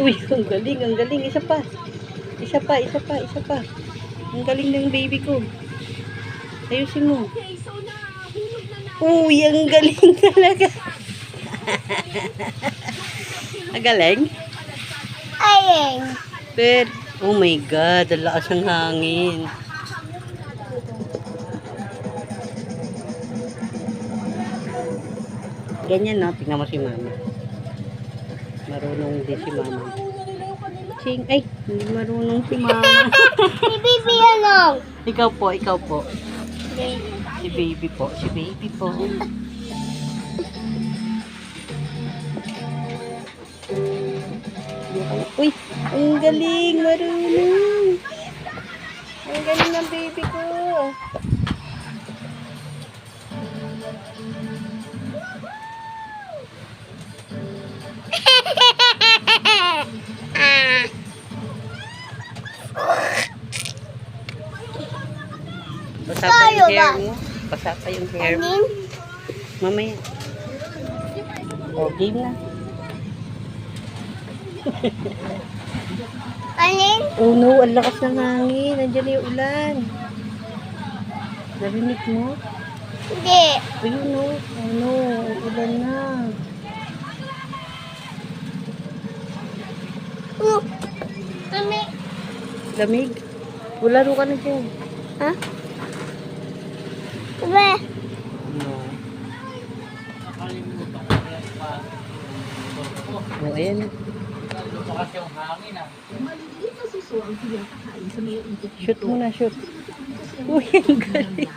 Uy, ang galing, ang galing. Isa pa. Isa pa, isa pa, isa pa. Ang galing ng baby ko. Ayusin mo. Uy, ang galing talaga. Ang galing? Ayeng. Pero, oh my God, ang lakas ng hangin. Ganyan, no? Tingnan mo si mama. Marunong din si mama. Ching, ay, hindi marunong si mama. Si Bibi ano? Ikaw po, ikaw po. Si baby po, si baby po. Uy, ang galing, marunong. Ang galing ng baby ko. Basa pa yung hair mo. Basa pa yung hair mo. Anin? Mamaya. O, game na. Anin? Oh no, ang lakas ng hangin. Nandiyan na yung ulan. Narinig mo? Hindi. Ayun no. Oh no, ulan na. Mami. Lamig. Ularo ka na dyan. Ha? Be. No. Oh, ayan. Shoot mo na, shoot. Uy, ang galing.